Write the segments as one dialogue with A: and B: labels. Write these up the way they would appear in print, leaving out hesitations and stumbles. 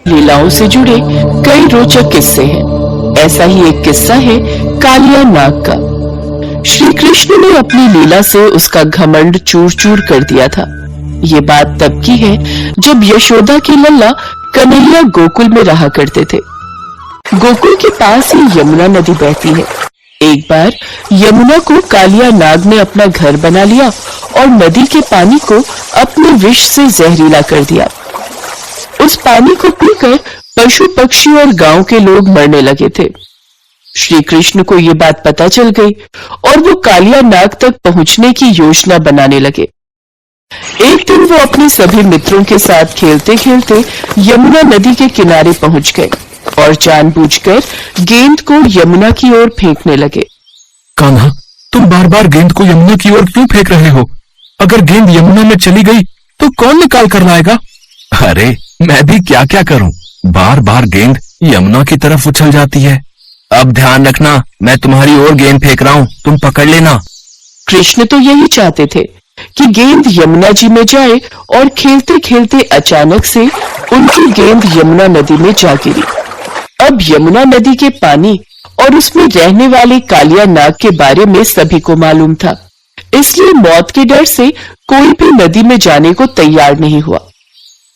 A: लीलाओं से जुड़े कई रोचक किस्से हैं। ऐसा ही एक किस्सा है कालिया नाग का। श्री कृष्ण ने अपनी लीला से उसका घमंड चूर चूर कर दिया था। ये बात तब की है जब यशोदा की लल्ला कन्हैया गोकुल में रहा करते थे। गोकुल के पास ही यमुना नदी बहती है। एक बार यमुना को कालिया नाग ने अपना घर बना लिया और नदी के पानी को अपने विष से जहरीला कर दिया। उस पानी को पीकर पशु पक्षी और गांव के लोग मरने लगे थे। श्री कृष्ण को ये बात पता चल गई और वो कालिया नाग तक पहुंचने की योजना बनाने लगे। एक दिन वो अपने सभी मित्रों के साथ खेलते खेलते यमुना नदी के किनारे पहुंच गए और जानबूझकर गेंद को यमुना की ओर फेंकने लगे।
B: कान्हा, तुम बार बार गेंद को यमुना की ओर क्यों फेंक रहे हो? अगर गेंद यमुना में चली गई तो कौन निकाल कर लाएगा? अरे मैं भी क्या क्या करूं, बार बार गेंद यमुना की तरफ उछल जाती है। अब ध्यान रखना, मैं तुम्हारी ओर गेंद फेंक रहा हूं, तुम पकड़ लेना।
A: कृष्ण तो यही चाहते थे कि गेंद यमुना जी में जाए और खेलते खेलते अचानक से उनकी गेंद यमुना नदी में जा गिरी। अब यमुना नदी के पानी और उसमें रहने वाले कालिया नाग के बारे में सभी को मालूम था, इसलिए मौत के डर से कोई भी नदी में जाने को तैयार नहीं हुआ।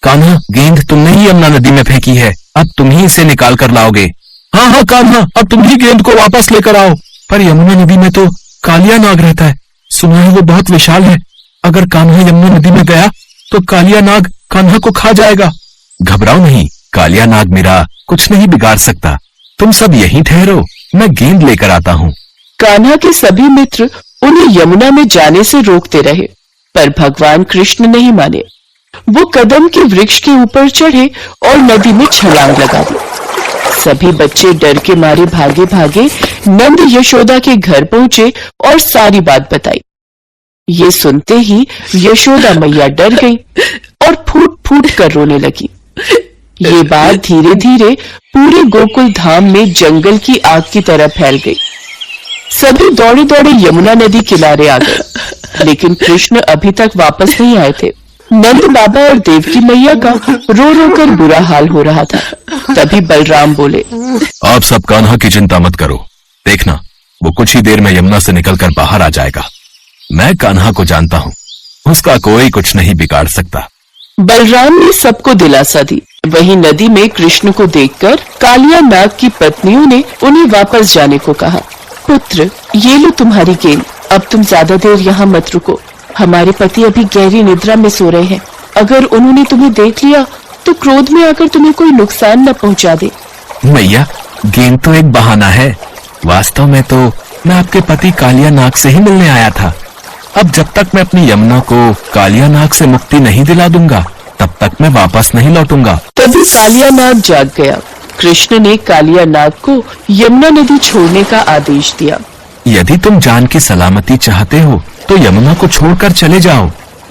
B: कान्हा, गेंद तुमने ही यमुना नदी में फेंकी है, अब तुम ही इसे निकाल कर लाओगे। हाँ हाँ कान्हा, अब तुम ही गेंद को वापस लेकर आओ। पर यमुना नदी में तो कालिया नाग रहता है, सुना है वो बहुत विशाल है। अगर कान्हा यमुना नदी में गया तो कालिया नाग कान्हा को खा जाएगा। घबराओ नहीं, कालिया नाग मेरा कुछ नहीं बिगाड़ सकता, तुम सब यहीं ठहरो, मैं गेंद लेकर आता हूँ।
A: कान्हा के सभी मित्र उन्हें यमुना में जाने से रोकते रहे, पर भगवान कृष्ण नहीं माने। वो कदम के वृक्ष के ऊपर चढ़े और नदी में छलांग लगा दी। सभी बच्चे डर के मारे भागे भागे नंद यशोदा के घर पहुंचे और सारी बात बताई। ये सुनते ही यशोदा मैया डर गई और फूट फूट कर रोने लगी। ये बात धीरे धीरे पूरे गोकुल धाम में जंगल की आग की तरह फैल गई। सभी दौड़े दौड़े यमुना नदी किनारे आ गए, लेकिन कृष्ण अभी तक वापस नहीं आए थे। नंद बाबा और देवकी मैया का रो रो कर बुरा हाल हो रहा था। तभी बलराम बोले,
B: आप सब कान्हा की चिंता मत करो, देखना वो कुछ ही देर में यमुना से निकलकर बाहर आ जाएगा। मैं कान्हा को जानता हूँ, उसका कोई कुछ नहीं बिगाड़ सकता।
A: बलराम ने सबको दिलासा दी। वहीं नदी में कृष्ण को देखकर कालिया नाग की पत्नियों ने उन्हें वापस जाने को कहा। पुत्र, ये लो तुम्हारी गेंद, अब तुम ज्यादा देर यहाँ मत रुको। हमारे पति अभी गहरी निद्रा में सो रहे हैं। अगर उन्होंने तुम्हें देख लिया तो क्रोध में आकर तुम्हें कोई नुकसान न पहुँचा दे।
B: मैया, गेंद तो एक बहाना है, वास्तव में तो मैं आपके पति कालिया नाग से ही मिलने आया था। अब जब तक मैं अपनी यमुना को कालिया नाग से मुक्ति नहीं दिला दूंगा तब तक मैं वापस नहीं लौटूंगा।
A: तभी कालिया नाग जाग गया। कृष्ण ने कालिया नाग को यमुना नदी छोड़ने का आदेश दिया।
B: यदि तुम जान की सलामती चाहते हो तो यमुना को छोड़कर चले जाओ।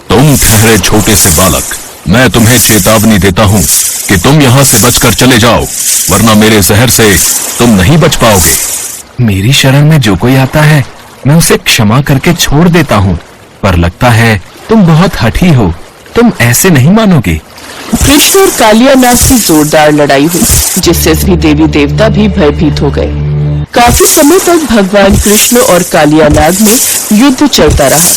B: तुम ठहरे छोटे से बालक, मैं तुम्हें चेतावनी देता हूँ कि तुम यहाँ से बचकर चले जाओ, वरना मेरे जहर से तुम नहीं बच पाओगे। मेरी शरण में जो कोई आता है मैं उसे क्षमा करके छोड़ देता हूँ, पर लगता है तुम बहुत हठी हो, तुम ऐसे नहीं मानोगे।
A: कृष्ण और कालिया नाग की जोरदार लड़ाई हुई, जिससे सभी देवी देवता भी भयभीत हो गए। काफी समय तक भगवान कृष्ण और कालिया नाग में युद्ध चलता रहा।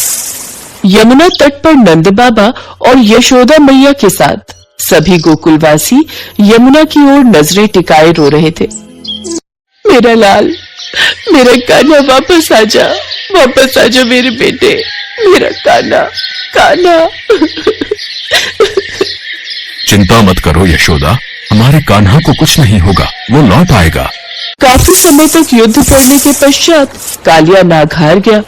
A: यमुना तट पर नंद बाबा और यशोदा मैया के साथ सभी गोकुलवासी यमुना की ओर नजरें टिकाए रो रहे थे। मेरा लाल, मेरा कान्हा, वापस आजा मेरे बेटे, मेरा कान्हा, कान्हा।
B: चिंता मत करो यशोदा, हमारे कान्हा को कुछ नहीं होगा, वो लौट आएगा।
A: काफी समय तक युद्ध करने के पश्चात कालिया नाग हार गया।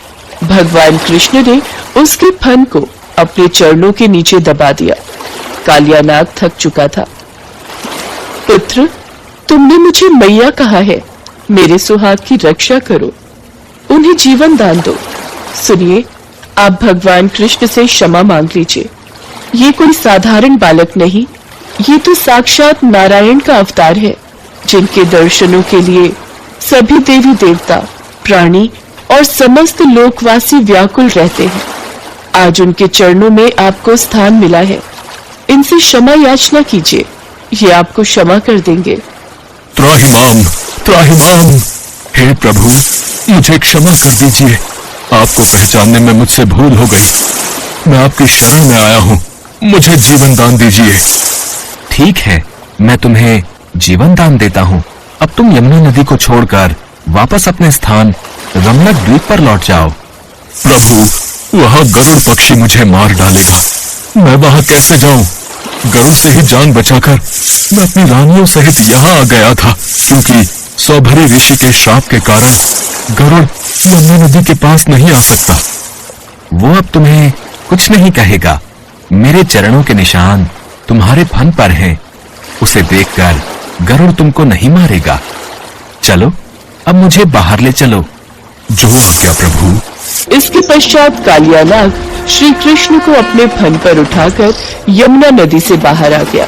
A: भगवान कृष्ण ने उसके फन को अपने चरणों के नीचे दबा दिया। कालिया नाग थक चुका था। पुत्र, तुमने मुझे मैया कहा है, मेरे सुहाग की रक्षा करो, उन्हें जीवन दान दो। सुनिए, आप भगवान कृष्ण से क्षमा मांग लीजिए। ये कोई साधारण बालक नहीं, ये तो साक्षात नारायण का अवतार है, जिनके दर्शनों के लिए सभी देवी देवता, प्राणी और समस्त लोकवासी व्याकुल रहते हैं। आज उनके चरणों में आपको स्थान मिला है, इनसे क्षमा याचना कीजिए। ये आपको क्षमा कर देंगे।
B: त्राहिमाम, त्राहिमाम। हे प्रभु, मुझे क्षमा कर दीजिए। आपको पहचानने में मुझसे भूल हो गई। मैं आपकी शरण में आया हूँ, मुझे जीवन दान दीजिए। ठीक है, मैं तुम्हें जीवन दान देता हूँ। अब तुम यमुना नदी को छोड़कर वापस अपने स्थान रमणक द्वीप पर लौट जाओ। प्रभु, वहाँ गरुड़ पक्षी मुझे मार डालेगा। मैं वहाँ कैसे जाऊं? गरुड़ से ही जान बचाकर मैं अपनी रानियों सहित यहाँ आ गया था, क्योंकि सौभरी ऋषि के श्राप के कारण गरुड़ यमुना नदी के पास नहीं आ सकता। वो अब तुम्हें कुछ नहीं कहेगा। मेरे चरणों के निशान तुम्हारे फन पर हैं। उसे देखकर गरुड़ तुमको नहीं मारेगा। चलो, अब मुझे बाहर ले चलो। जो आज्ञा प्रभु।
A: इसके पश्चात कालिया नाग श्री कृष्ण को अपने फन पर उठाकर यमुना नदी से बाहर आ गया।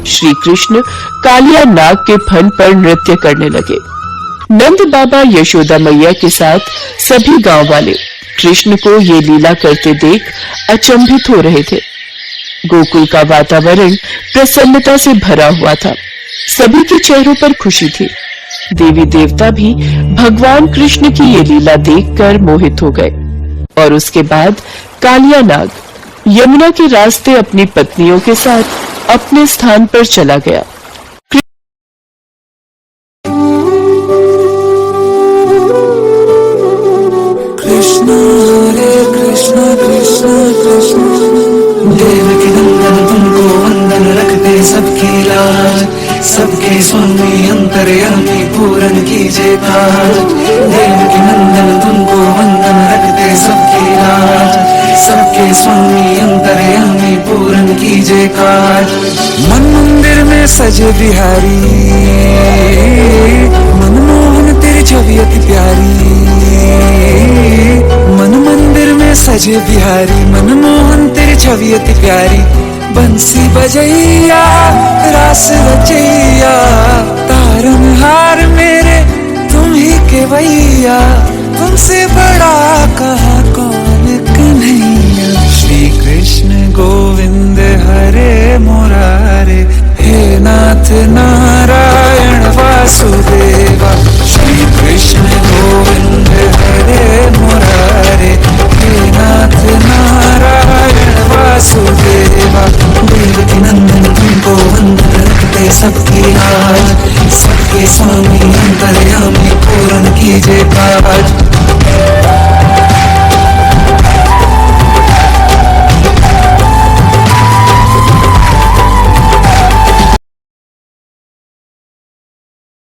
A: श्री कृष्ण कालिया नाग के फन पर नृत्य करने लगे। नंद बाबा यशोदा मैया के साथ सभी गांव वाले कृष्ण को ये लीला करते देख अचंभित हो रहे थे। गोकुल का वातावरण प्रसन्नता से भरा हुआ था। सभी के चेहरों पर खुशी थी। देवी देवता भी भगवान कृष्ण की ये लीला देखकर मोहित हो गए। और उसके बाद कालिया नाग यमुना के रास्ते अपनी पत्नियों के साथ अपने स्थान पर चला गया।
C: कृष्ण हरे कृष्ण कृष्ण कृष्ण देवकी नंदन तुमको वंदन रखते सबकी लाज, सबके स्वामी अंतर्यामी पूरन कीजिए काज। देवकी नंदन तुमको वंदन रखते सबकी लाज, सबके स्वामी अंतर्यामी पूरन कीजिए काज। मन मंदिर में सजे बिहारी, मनमोहन तेरी छवि अति प्यारी। मन मंदिर में सजे बिहारी, मनमोहन तेरी छवि अति प्यारी। बंसी बजैया रास रचैया, तारन हार मेरे तुम ही के भैया। तुमसे बड़ा कहा कौन कन्हैया। श्री कृष्ण गोविंद हरे मुरारे, हे नाथ नारायण वासुदेवा। श्री कृष्ण गोविंद हरे मुरारे, हे नाथ नारायण वासुदेवा। देवकी नंदन तुमको वंदन रखते सबकी लाज, सबके स्वामी अंतर्यामी पूरन कीजिए काज।